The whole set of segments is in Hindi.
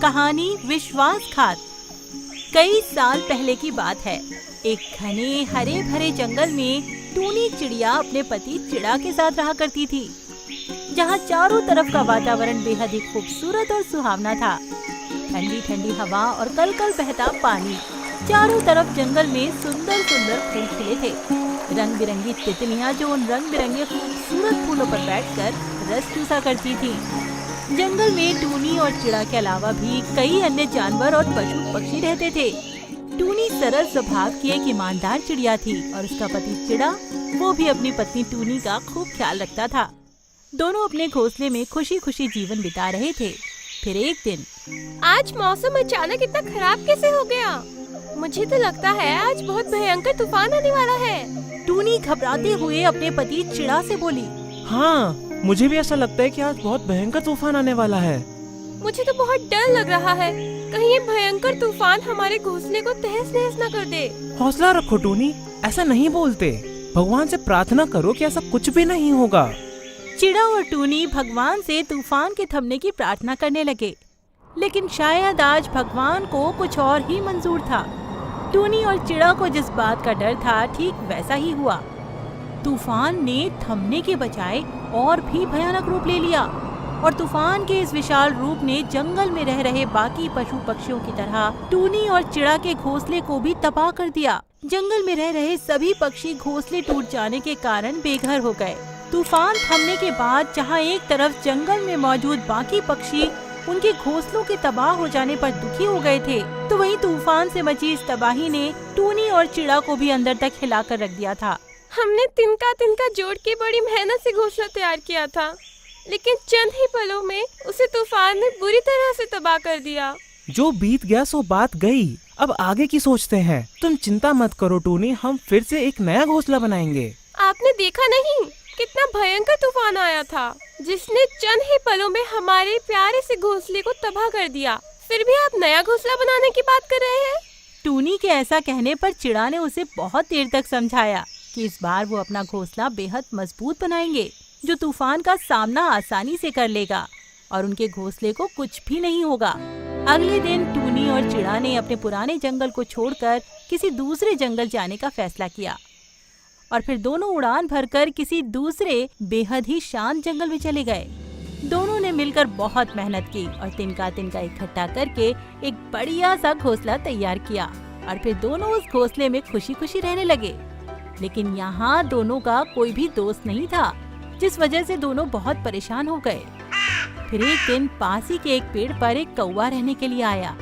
कहानी विश्वासघात। कई साल पहले की बात है। एक घने हरे भरे जंगल में टूनी चिड़िया अपने पति चिड़ा के साथ रहा करती थी, जहाँ चारों तरफ का वातावरण बेहद ही खूबसूरत और सुहावना था। ठंडी ठंडी हवा और कल कल बहता पानी, चारों तरफ जंगल में सुंदर सुंदर फूल खिले थे। रंग बिरंगी तितलियाँ जो उन रंग बिरंगे खूबसूरत फूलों पर बैठकर रस चूसा करती थी। जंगल में टूनी और चिड़ा के अलावा भी कई अन्य जानवर और पशु पक्षी रहते थे। टूनी सरल स्वभाव की एक ईमानदार चिड़िया थी और उसका पति चिड़ा, वो भी अपनी पत्नी टूनी का खूब ख्याल रखता था। दोनों अपने घोंसले में खुशी खुशी जीवन बिता रहे थे। फिर एक दिन, आज मौसम अचानक इतना खराब कैसे हो गया? मुझे तो लगता है आज बहुत भयंकर तूफान आने वाला है। टूनी घबराते हुए अपने पति चिड़ा से बोली। हाँ, मुझे भी ऐसा लगता है कि आज बहुत भयंकर तूफान आने वाला है। मुझे तो बहुत डर लग रहा है, कहीं ये भयंकर तूफान हमारे घोंसले को तहस नहस न कर दे। हौसला रखो टूनी, ऐसा नहीं बोलते। भगवान से प्रार्थना करो कि ऐसा कुछ भी नहीं होगा। चिड़ा और टूनी भगवान से तूफान के थमने की प्रार्थना करने लगे, लेकिन शायद आज भगवान को कुछ और ही मंजूर था। टूनी और चिड़ा को जिस बात का डर था, ठीक वैसा ही हुआ। तूफान ने थमने के बजाय और भी भयानक रूप ले लिया और तूफान के इस विशाल रूप ने जंगल में रह रहे बाकी पशु पक्षियों की तरह टूनी और चिड़ा के घोंसले को भी तबाह कर दिया। जंगल में रह रहे सभी पक्षी घोंसले टूट जाने के कारण बेघर हो गए। तूफान थमने के बाद जहाँ एक तरफ जंगल में मौजूद बाकी पक्षी उनके घोंसलों के तबाह हो जाने पर दुखी हो गए थे, तो वहीं तूफान से मची इस तबाही ने टूनी और चिड़ा को भी अंदर तक हिलाकर रख दिया था। हमने तिनका तिनका जोड़ के बड़ी मेहनत से घोंसला तैयार किया था, लेकिन चंद ही पलों में उसे तूफान ने बुरी तरह से तबाह कर दिया। जो बीत गया सो बात गई, अब आगे की सोचते हैं। तुम चिंता मत करो टूनी, हम फिर से एक नया घोंसला बनाएंगे। आपने देखा नहीं कितना भयंकर तूफान आया था, जिसने चंद ही पलों में हमारे प्यारे से घोंसले को तबाह कर दिया। फिर भी आप नया घोंसला बनाने की बात कर रहे हैं। टूनी के ऐसा कहने पर चिड़ा ने उसे बहुत देर तक समझाया कि इस बार वो अपना घोंसला बेहद मजबूत बनाएंगे, जो तूफान का सामना आसानी से कर लेगा और उनके घोंसले को कुछ भी नहीं होगा। अगले दिन टूनी और चिड़ा ने अपने पुराने जंगल को छोड़कर किसी दूसरे जंगल जाने का फैसला किया और फिर दोनों उड़ान भरकर किसी दूसरे बेहद ही शांत जंगल में चले गए। दोनों ने मिलकर बहुत मेहनत की और तिनका तिनका इकट्ठा करके एक बढ़िया सा घोंसला तैयार किया और फिर दोनों उस घोंसले में खुशी खुशी रहने लगे। लेकिन यहाँ दोनों का कोई भी दोस्त नहीं था, जिस वजह से दोनों बहुत परेशान हो गए। फिर एक दिन पास ही के एक पेड़ पर एक कौवा रहने के लिए आया।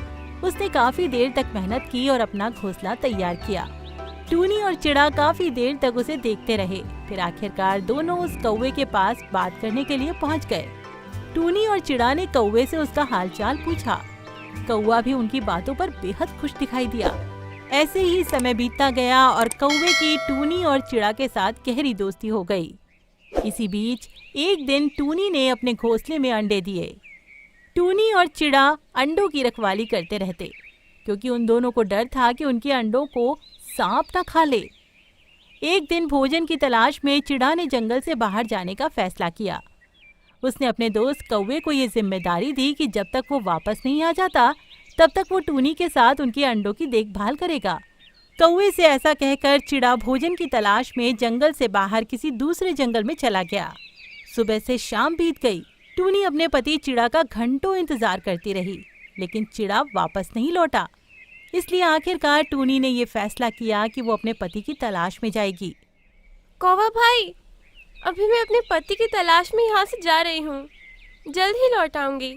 उसने काफी देर तक मेहनत की और अपना घोंसला तैयार किया। टूनी और चिड़ा काफी देर तक उसे देखते रहे। फिर आखिरकार दोनों उस कौवे के पास बात करने के लिए पहुँच गए। टूनी और चिड़ा ने कौवे से उसका हालचाल पूछा। कौवा भी उनकी बातों पर बेहद खुश दिखाई दिया। ऐसे ही समय बीतता गया और कौवे की टूनी और चिड़ा के साथ गहरी दोस्ती हो गई। इसी बीच एक दिन टूनी ने अपने घोंसले में अंडे दिए। टूनी और चिड़ा अंडों की रखवाली करते रहते, क्योंकि उन दोनों को डर था कि उनके अंडों को सांप न खा ले। एक दिन भोजन की तलाश में चिड़ा ने जंगल से बाहर जाने का फैसला किया। उसने अपने दोस्त कौवे को ये जिम्मेदारी दी कि जब तक वो वापस नहीं आ जाता, तब तक वो टूनी के साथ उनके अंडों की देखभाल करेगा। कौवे से ऐसा कहकर चिड़ा भोजन की तलाश में जंगल से बाहर किसी दूसरे जंगल में चला गया। सुबह से शाम बीत गई। टूनी अपने पति चिड़ा का घंटों इंतजार करती रही, लेकिन चिड़ा वापस नहीं लौटा। इसलिए आखिरकार टूनी ने ये फैसला किया कि वो अपने पति की तलाश में जाएगी। कौवा भाई, अभी मैं अपने पति की तलाश में यहाँ से जा रही हूँ, जल्द ही लौट आऊंगी।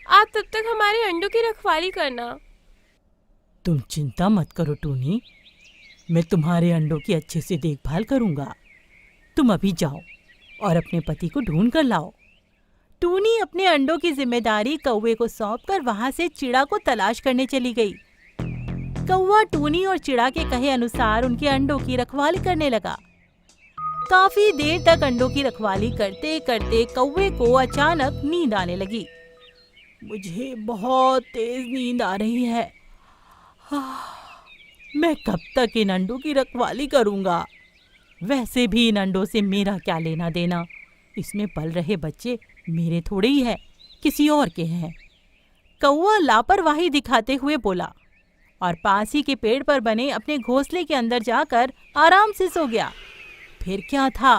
आप तब तक हमारे अंडों की रखवाली करना। तुम चिंता मत करो टूनी, मैं तुम्हारे अंडों की अच्छे से देखभाल करूंगा। तुम अभी जाओ और अपने पति को ढूंढ कर लाओ। टूनी अपने अंडों की जिम्मेदारी कौवे को सौंपकर वहां से चिड़ा को तलाश करने चली गई। कौवा टूनी और चिड़ा के कहे अनुसार उनके अंडों की रखवाली करने लगा। काफी देर तक अंडों की रखवाली करते करते कौवे को अचानक नींद आने लगी। मुझे बहुत तेज नींद आ रही है। मैं कब तक इन अंडों की रखवाली करूंगा? वैसे भी इन अंडों से मेरा क्या लेना देना? इसमें पल रहे बच्चे मेरे थोड़े ही है, किसी और के हैं। कौवा लापरवाही दिखाते हुए बोला और पास ही के पेड़ पर बने अपने घोंसले के अंदर जाकर आराम से सो गया। फिर क्या था,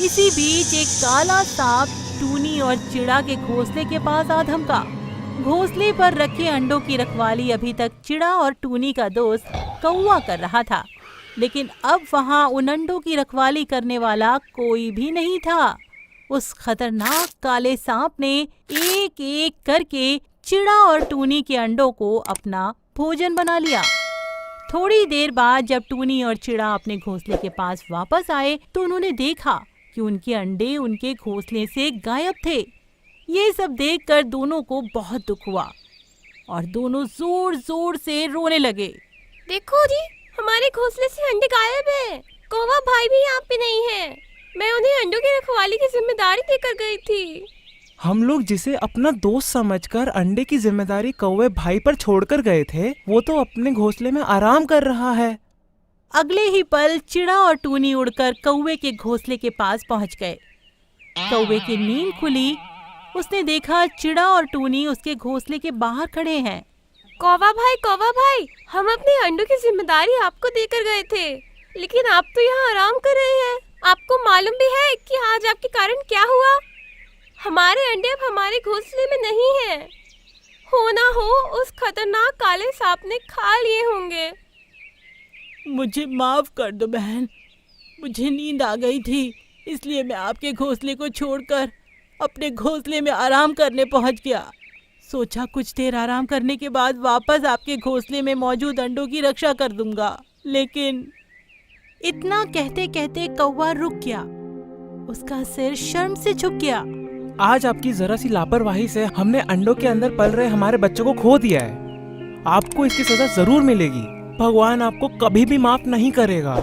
इसी बीच एक काला सांप टूनी और चिड़ा के घोंसले के पास आ धमका। घोंसले पर रखे अंडों की रखवाली अभी तक चिड़ा और टूनी का दोस्त कौवा कर रहा था, लेकिन अब वहां उन अंडों की रखवाली करने वाला कोई भी नहीं था। उस खतरनाक काले सांप ने एक एक करके चिड़ा और टूनी के अंडों को अपना भोजन बना लिया। थोड़ी देर बाद जब टूनी और चिड़ा अपने घोंसले के पास वापस आए तो उन्होंने देखा कि उनके अंडे उनके घोंसले से गायब थे। ये सब देखकर दोनों को बहुत दुख हुआ और दोनों जोर जोर से रोने लगे। देखो जी, हमारे घोंसले से अंडे गायब हैं। कौवा भाई भी यहाँ पे नहीं है। मैं उन्हें अंडों की रखवाली की जिम्मेदारी देकर गई थी। हम लोग जिसे अपना दोस्त समझकर अंडे की जिम्मेदारी कौवे भाई पर छोड़कर गए थे, वो तो अपने घोंसले में आराम कर रहा है। अगले ही पल चिड़ा और टूनी उड़कर कौवे के घोंसले के पास पहुंच गए। कौवे की नींद खुली, उसने देखा चिड़ा और टूनी उसके घोंसले के बाहर खड़े हैं। कौवा भाई, हम अपने अंडों की जिम्मेदारी आपको देकर गए थे, लेकिन आप तो यहाँ आराम कर रहे हैं। आपको मालूम भी है कि आज आपके कारण क्या हुआ? हमारे अंडे अब हमारे घोंसले में नहीं हैं। हो ना हो उस खतरनाक काले सांप ने खा लिए होंगे। मुझे माफ कर दो बहन, मुझे नींद आ गई थी, इसलिए मैं आपके घोंसले को छोड़कर अपने घोंसले में आराम करने पहुंच गया। सोचा कुछ देर आराम करने के बाद वापस आपके घोंसले में मौजूद अंडों की रक्षा कर दूंगा, लेकिन इतना कहते कहते कौवा रुक गया। उसका सिर शर्म से झुक गया। आज आपकी जरा सी लापरवाही से हमने अंडों के अंदर पल रहे हमारे बच्चों को खो दिया है। आपको इसकी सजा जरूर मिलेगी। भगवान आपको कभी भी माफ नहीं करेगा।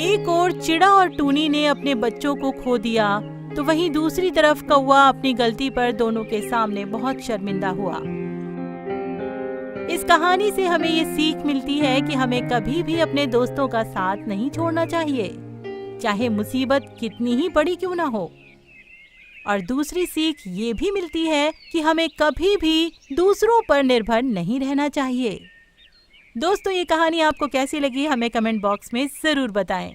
एक और चिड़ा और टूनी ने अपने बच्चों को खो दिया, तो वहीं दूसरी तरफ कौवा अपनी गलती पर दोनों के सामने बहुत शर्मिंदा हुआ। इस कहानी से हमें ये सीख मिलती है कि हमें कभी भी अपने दोस्तों का साथ नहीं छोड़ना चाहिए, चाहे मुसीबत कितनी ही बड़ी क्यों ना हो। और दूसरी सीख ये भी मिलती है कि हमें कभी भी दूसरों पर निर्भर नहीं रहना चाहिए। दोस्तों, ये कहानी आपको कैसी लगी हमें कमेंट बॉक्स में जरूर बताएं।